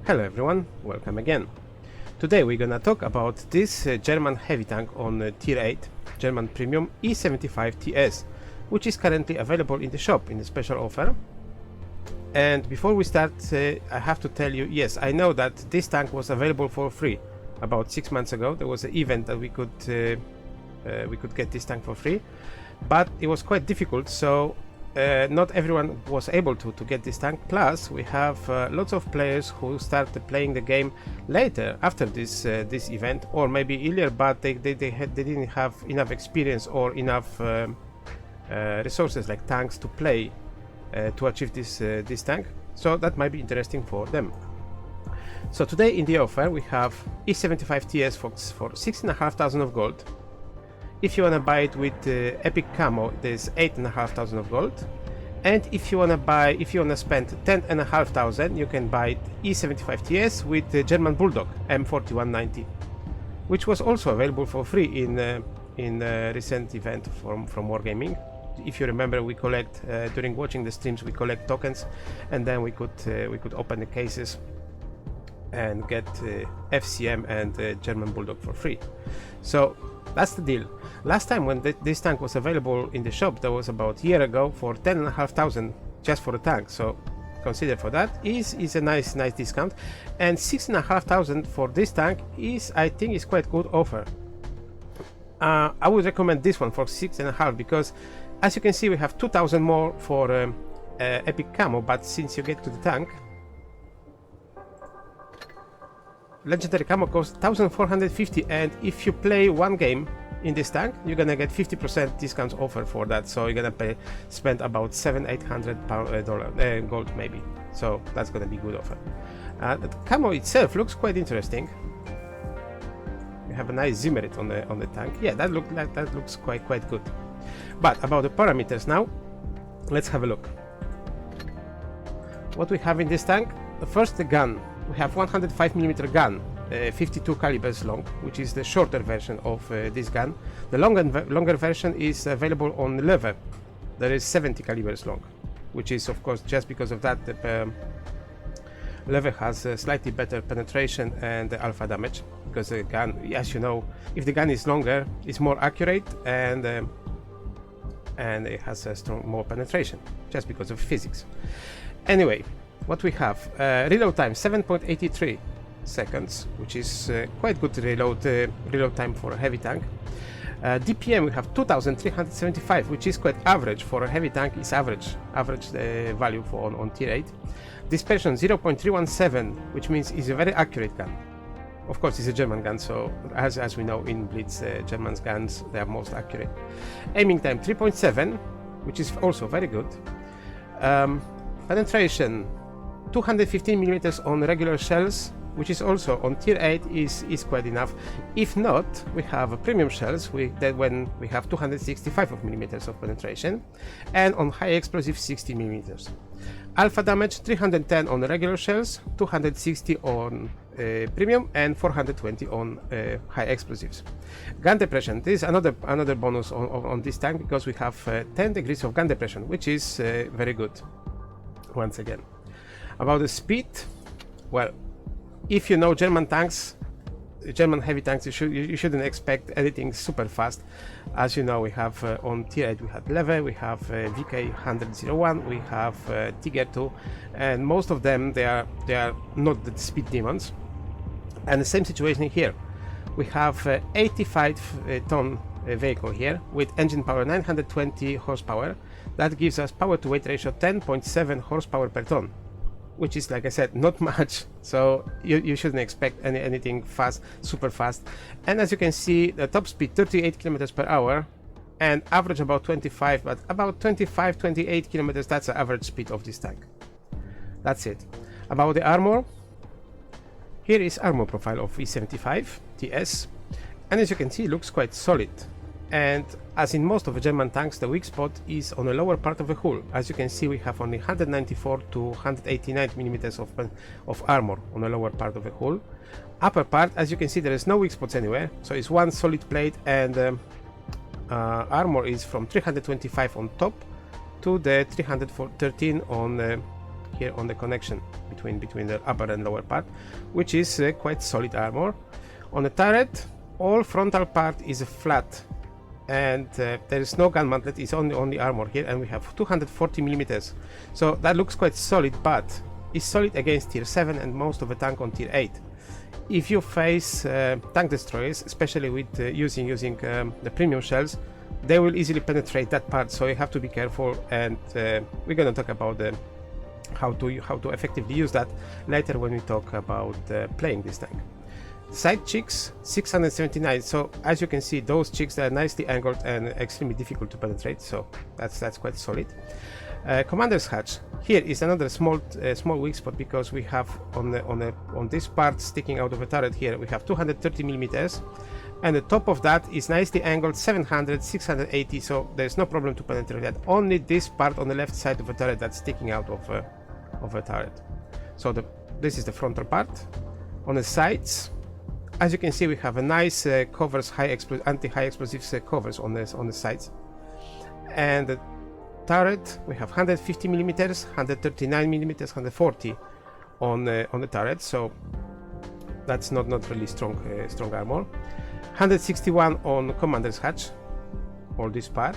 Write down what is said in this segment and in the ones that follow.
Hello everyone, welcome again. Today we're gonna talk about this German heavy tank on tier 8, German premium E75 TS, which is currently available in the shop in a special offer. And before we start, I have to tell you, yes, I know that this tank was available for free about 6 months ago. There was an event that we could get this tank for free, but it was quite difficult, so not everyone was able to get this tank. Plus we have lots of players who started playing the game later after this event, or maybe earlier, but they didn't have enough experience or enough resources like tanks to play to achieve this tank, so that might be interesting for them. So today in the offer we have E75 TS for 6,500 of gold. If you wanna buy it with epic camo, there's 8,500 of gold. And if you wanna spend 10,500, you can buy E75 TS with the German Bulldog M4190, which was also available for free in a recent event from Wargaming. If you remember, we collect during watching the streams, we collect tokens, and then we could open the cases and get FCM and German Bulldog for free. So that's the deal. Last time when this tank was available in the shop, that was about a year ago, for 10,500 just for a tank. So consider for that is a nice discount, and 6,500 for this tank I think is quite good offer. I would recommend this one for 6.5 because, as you can see, we have 2,000 more for epic camo, but since you get to the tank, legendary camo costs 1,450, and if you play one game in this tank, you're gonna get 50% discount offer for that. So you're gonna spend about $700-800 gold maybe. So that's gonna be good offer. The camo itself looks quite interesting. We have a nice Zimmerit on the tank. Yeah, that looks quite good. But about the parameters now, let's have a look. What we have in this tank? First, the gun. We have 105mm gun, 52 calibers long, which is the shorter version of this gun. The longer version is available on the lever. There is 70 calibers long, which is, of course, just because of that the lever has slightly better penetration and alpha damage, because the gun, as you know, if the gun is longer, it's more accurate, and it has more penetration, just because of physics. Anyway, what we have, reload time 7.83 seconds, which is quite good reload time for a heavy tank. DPM we have 2,375, which is quite average for a heavy tank. Is average value for on tier 8. Dispersion 0.317, which means it's a very accurate gun. Of course, it's a German gun, so as we know in BLITZ, German guns, they are most accurate. Aiming time 3.7, which is also very good. Penetration 215mm on regular shells, which is also on tier 8 is quite enough. If not, we have premium shells when we have 265mm of penetration, and on high explosive 60mm. Alpha damage 310 on regular shells, 260 on premium, and 420 on high explosives. Gun depression, this is another bonus on this tank, because we have 10 degrees of gun depression, which is very good once again. About the speed, well, if you know German tanks, German heavy tanks, you shouldn't expect anything super fast. As you know, we have on tier 8 we have Lever, we have VK 100-01, we have Tiger 2, and most of them they are not the speed demons. And the same situation here. We have 85-ton vehicle here with engine power 920 horsepower. That gives us power to weight ratio 10.7 horsepower per ton, which is, like I said, not much, so you shouldn't expect anything fast, super fast. And as you can see, the top speed 38 km per hour, and average about 25, but about 25-28 km, that's the average speed of this tank. That's it. About the armor, here is armor profile of E75 TS, and as you can see, it looks quite solid. And as in most of the German tanks, the weak spot is on the lower part of the hull. As you can see, we have only 194 to 189mm of armor on the lower part of the hull. Upper part, as you can see, there is no weak spots anywhere, so it's one solid plate, and armor is from 325 on top to the 313 on here on the connection between the upper and lower part, which is quite solid armor. On the turret, all frontal part is flat, and there is no gun mantlet, it's only armor here, and we have 240 millimeters. So that looks quite solid, but it's solid against tier 7 and most of the tank on tier 8. If you face tank destroyers, especially with using the premium shells, they will easily penetrate that part, so you have to be careful, and we're gonna talk about how to effectively use that later when we talk about playing this tank. Side cheeks 679, so as you can see, those cheeks are nicely angled and extremely difficult to penetrate, so that's quite solid. Commander's hatch, here is another small weak spot, because we have on this part sticking out of the turret here, we have 230 millimeters, and the top of that is nicely angled 700, 680, so there's no problem to penetrate that. Only this part on the left side of the turret that's sticking out of the turret. So this is the frontal part. On the sides, as you can see, we have a nice covers, anti-high explosives covers on the sides. And the turret, we have 150 millimeters, 139 millimeters, 140 on the turret, so that's not really strong armor. 161 on commander's hatch, all this part.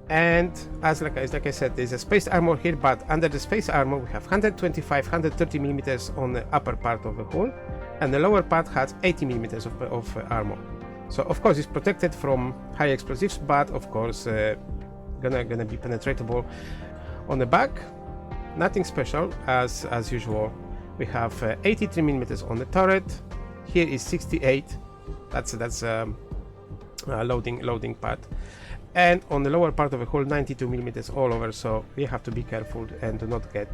And like I said, there's a space armor here, but under the space armor we have 125, 130 millimeters on the upper part of the hull, and the lower part has 80 millimeters of armor. So of course it's protected from high explosives, but of course gonna be penetratable. On the back, nothing special as usual. We have 83 millimeters on the turret. Here is 68. That's loading part. And on the lower part of the hull, 92 millimeters all over. So you have to be careful and do not get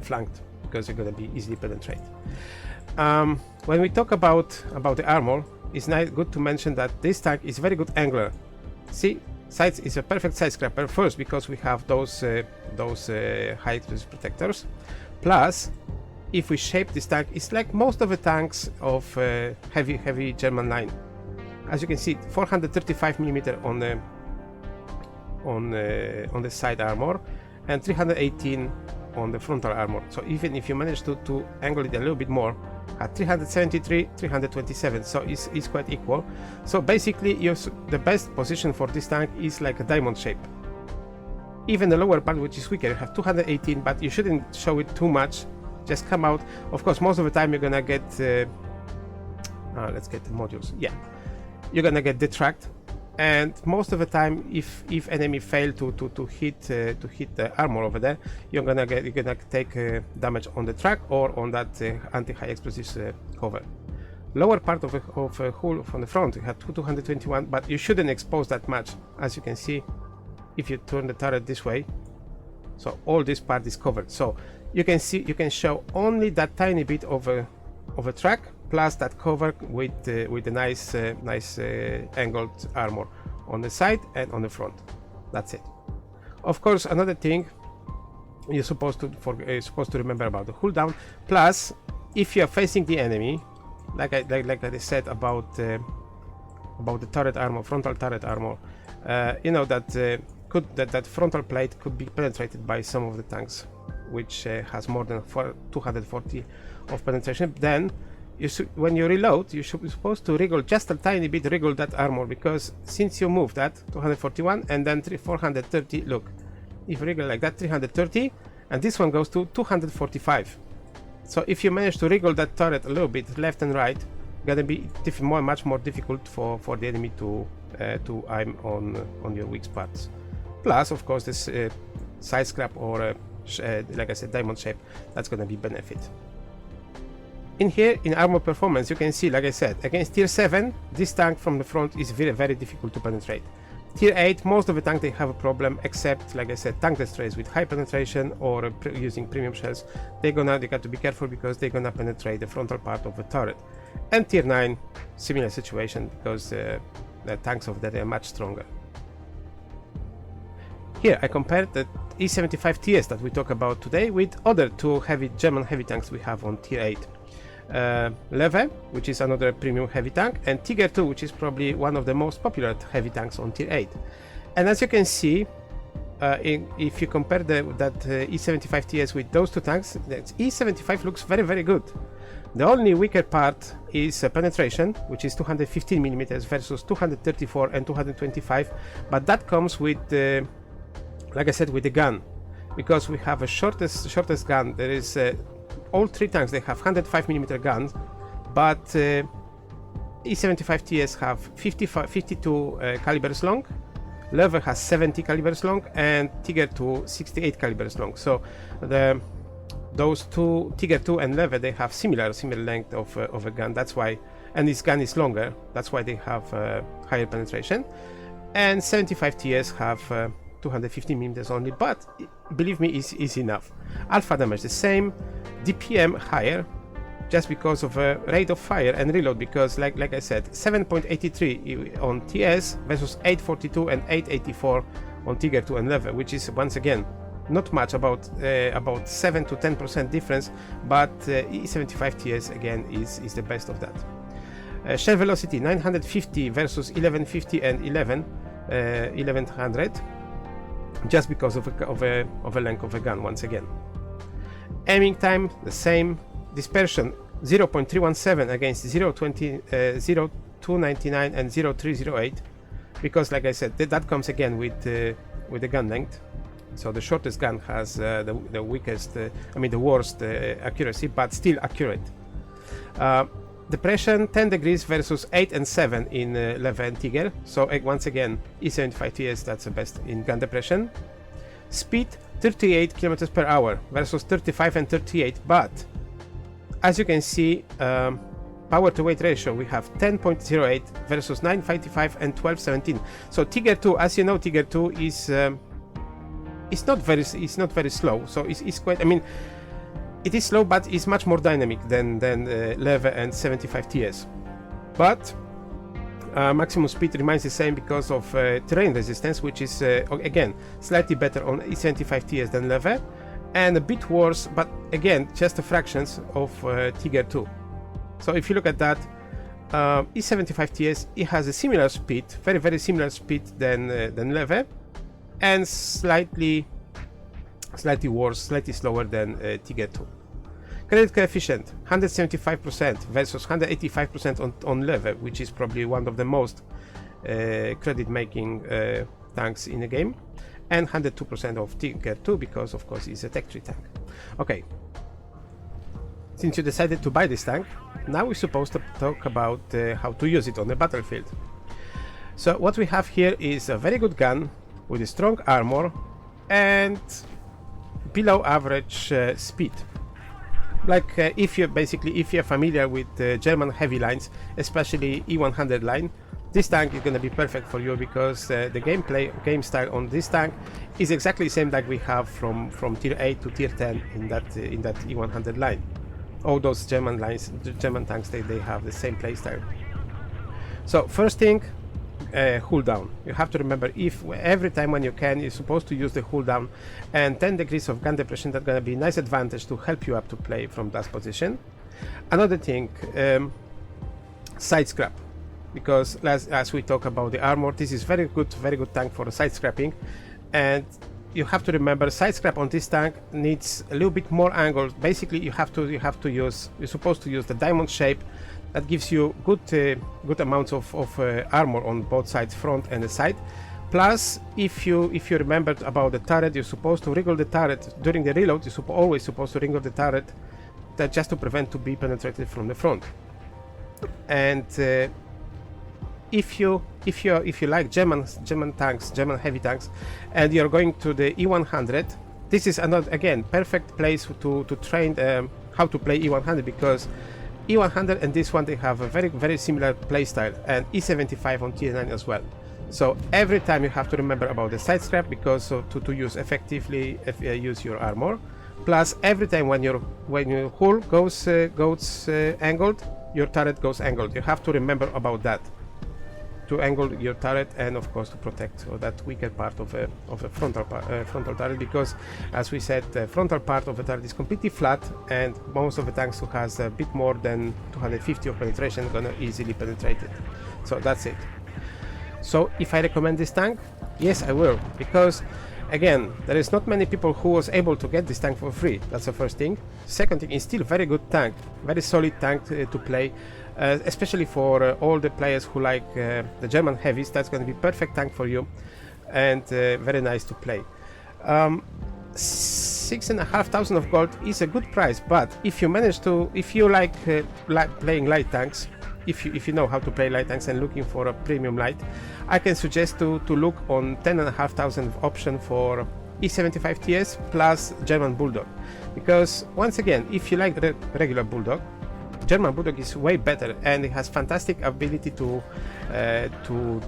flanked, because you're going to be easily penetrated. When we talk about the armor, it's good to mention that this tank is very good angler. See, sides is a perfect side scrapper, first because we have those high explosive protectors, plus if we shape this tank, it's like most of the tanks of heavy German line. As you can see, 435 millimeter on the side armor and 318 on the frontal armor. So even if you manage to angle it a little bit more, at 373, 327, so it's quite equal. So basically, the best position for this tank is like a diamond shape. Even the lower part, which is weaker, you have 218, but you shouldn't show it too much. Just come out. Of course, most of the time you're gonna get. Let's get the modules. Yeah, you're gonna get detract, and most of the time, if enemy fail to hit the armor over there, you're gonna take damage on the track or on that anti-high explosives cover. Lower part of the hull from the front, you have 221, but you shouldn't expose that much. As you can see, if you turn the turret this way, so all this part is covered. So you can show only that tiny bit of a track, plus that cover with the nice angled armor on the side and on the front. That's it. Of course, another thing you're supposed to remember about the hull down. Plus, if you are facing the enemy, like I said about the turret armor, frontal turret armor, you know that that frontal plate could be penetrated by some of the tanks, which has more than 240 of penetration. Then when you reload, you're supposed to wriggle just a tiny bit, wriggle that armor, because since you move that 241 and then 430, look, if you wriggle like that, 330, and this one goes to 245. So if you manage to wriggle that turret a little bit left and right, gonna be much more difficult for the enemy to aim on your weak spots. Plus, of course, this side scrap or like I said, diamond shape, that's gonna be benefit. In here, in armor performance, you can see, like I said, against tier 7, this tank from the front is very difficult to penetrate. Tier 8, most of the tank they have a problem, except, like I said, tank destroyers with high penetration or using premium shells. They got to be careful, because they're gonna penetrate the frontal part of the turret. And tier 9, similar situation, because the tanks of that are much stronger. Here I compared the E75 TS that we talk about today with other two German heavy tanks we have on tier 8. Reviev, which is another premium heavy tank, and Tiger 2, which is probably one of the most popular heavy tanks on tier 8. And as you can see, if you compare that E75 TS with those two tanks, that E75 looks very, very good. The only weaker part is penetration, which is 215 millimeters versus 234 and 225, but that comes with, like I said, with the gun, because we have a shortest gun. There is all three tanks, they have 105 millimeter guns, but E75 TS have 52 calibers long. Lever has 70 calibers long, and Tiger 2 68 calibers long. So those two, Tiger 2 and Lever, they have similar length of a gun. That's why, and this gun is longer. That's why they have higher penetration. And 75 TS have 250 millimeters only, but believe me, is enough. Alpha damage the same, DPM higher, just because of rate of fire and reload, because like I said, 7.83 on TS versus 842 and 884 on Tiger 2 and Lever, which is once again not much, about 7 to 10% difference, but E75 TS again is the best of that. Shell velocity 950 versus 1150 and 1100, just because of a length of a gun once again. Aiming time the same. Dispersion 0.317 against 0.299 and 0.308, because like I said, that comes again with the gun length. So the shortest gun has the weakest, the worst accuracy, but still accurate. Depression 10 degrees versus 8 and 7 in Lever and Tiger. So once again, E75 TS, that's the best in gun depression. Speed 38 kilometers per hour versus 35 and 38, but as you can see, power to weight ratio, we have 10.08 versus 9.55 and 12.17. So Tiger 2, as you know, Tiger 2 is not very slow. So it's quite. It is slow, but it's much more dynamic than Lever and 75 TS. But maximum speed remains the same because of terrain resistance, which is again slightly better on E75 TS than Lever, and a bit worse, but again just a fractions of Tiger 2. So if you look at that, E75 TS, it has a similar speed, very similar speed than Lever, and slightly worse, slightly slower than Tiger 2. Credit coefficient 175% versus 185% on Lever, which is probably one of the most credit making tanks in the game, and 102% of Tiger 2, because of course it's a Tech 3 tank. Okay, since you decided to buy this tank, now we're supposed to talk about how to use it on the battlefield. So what we have here is a very good gun with a strong armor and below average speed. Like if you're familiar with German heavy lines, especially E100 line, this tank is going to be perfect for you, because the game style on this tank is exactly the same like we have from tier 8 to tier 10 in that E100 line. All those German lines, the German tanks, they have the same play style. So first thing, hull down. You have to remember, every time when you can, you're supposed to use the hull down, and 10 degrees of gun depression, that's going to be a nice advantage to help you up to play from that position. Another thing, side scrap, because as we talk about the armor, this is very good tank for side scrapping, and you have to remember side scrap on this tank needs a little bit more angle. Basically, you're supposed to use the diamond shape. That gives you good amounts of armor on both sides, front and the side. Plus, if you remembered about the turret, you're supposed to wriggle the turret during the reload. You're always supposed to wriggle the turret, that just to prevent to be penetrated from the front. And if you like German tanks, German heavy tanks, and you're going to the E100, this is another, again, perfect place to train how to play E100, because E100 and this one, they have a very similar playstyle, and E75 on tier 9 as well. So every time you have to remember about the side scrap, because to use effectively use your armor. Plus every time when your hull goes angled, your turret goes angled. You have to remember about that, to angle your turret, and of course to protect that weaker part of a frontal turret, because as we said, the frontal part of the turret is completely flat, and most of the tanks who has a bit more than 250 of penetration are gonna easily penetrate it. So that's it. So if I recommend this tank, yes, I will, because Again, there is not many people who was able to get this tank for free. That's the first thing. Second thing, is still very good tank, very solid tank to play, especially for all the players who like the German heavies. That's going to be perfect tank for you, and very nice to play. 6,500 of gold is a good price, but if you manage to, if you like playing light tanks, if you know how to play light tanks and looking for a premium light, I can suggest to look on 10,500 option for E75 TS plus German Bulldog, because once again, if you like the regular Bulldog, German Bulldog is way better, and it has fantastic ability to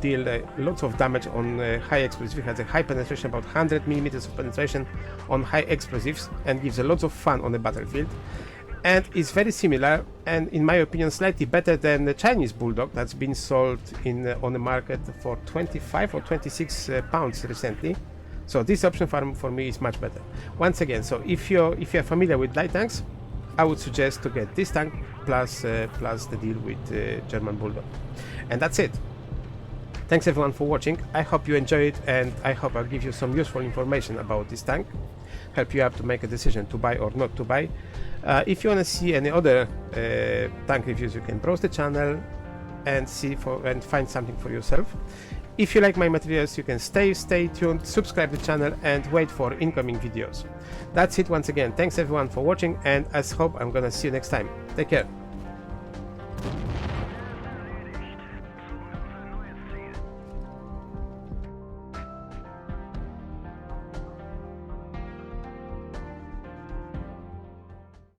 deal lots of damage on high explosives. It has a high penetration, about 100 millimeters of penetration on high explosives, and gives a lot of fun on the battlefield. And is very similar, and in my opinion slightly better than the Chinese Bulldog that's been sold on the market for 25 or 26 pounds recently. So this option for me is much better. Once again, so if you're familiar with light tanks, I would suggest to get this tank plus the deal with German Bulldog. And that's it. Thanks everyone for watching. I hope you enjoyed it, and I hope I'll give you some useful information about this tank, help you out to make a decision to buy or not to buy. If you want to see any other tank reviews, you can browse the channel and find something for yourself. If you like my materials, you can stay tuned, subscribe to the channel, and wait for incoming videos. That's it once again. Thanks everyone for watching, and I hope I'm gonna see you next time. Take care.